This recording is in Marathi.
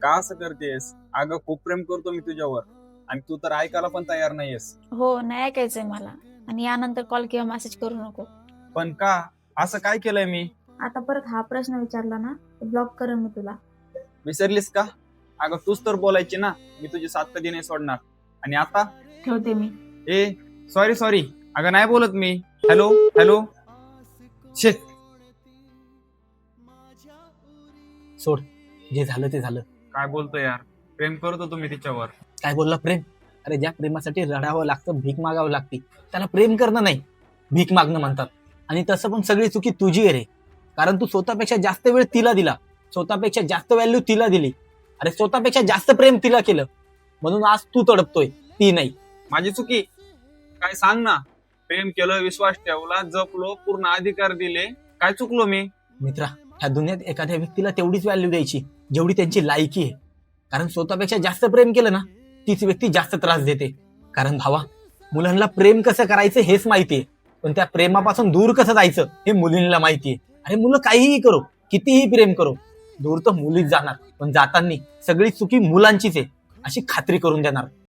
का असं करतेस? अगं खूप प्रेम करतो मी तुझ्यावर आणि तू तर ऐकायला पण तयार नाहीयेस. हो, नाही ऐकायचंय मला. आणि यानंतर कॉल किंवा मेसेज करू नको. पण का? असं काय केलंय मी? आता परत हा प्रश्न विचारला ना तर ब्लॉक करेन मी तुला. विसरलीस का? अगं तूच तर बोलायची ना, मी तुझी साथ कधी नाही सोडणार. आणि आता? ठेवते मी. ए सॉरी सॉरी, अगं नाही बोलत मी. Hello hello. शे. सोड, जे झालं ते झालं. काय बोलतो यार? प्रेम करतो तुम्ही तिच्यावर. काय बोलला प्रेम? अरे ज्या प्रेमासाठी रडावं लागतं, भीक मागावं लागते, त्याला प्रेम करणं नाही, भीक मागणं म्हणतात. आणि तसं पण सगळी चुकी तुझी आहे रे. कारण तू स्वतःपेक्षा जास्त वेळ तिला दिला, स्वतःपेक्षा जास्त व्हॅल्यू तिला दिली, अरे स्वतःपेक्षा जास्त प्रेम तिला केलं. म्हणून आज तू तडपतोय, ती नाही. माझी चुकी काय सांग ना. प्रेम केलं, विश्वास ठेवला, जपलो, पूर्ण अधिकार दिले. काय चुकलो मी? मित्रा, ह्या दुनियात एखाद्या व्यक्तीला तेवढीच व्हॅल्यू द्यायची जेवढी त्यांची लायकी आहे. कारण स्वतःपेक्षा जास्त प्रेम केलं ना, तीच व्यक्ती जास्त त्रास देते. कारण भावा, मुलांना प्रेम कसं करायचं हेच माहितीये, पण त्या प्रेमापासून दूर कसं जायचं हे मुलींना माहितीये. अरे मुलं काहीही करो, कितीही प्रेम करो, दूर तर मुलीच जाणार, पण जाताना सगळी चुकी मुलांचीच आहे अशी खात्री करून देणार.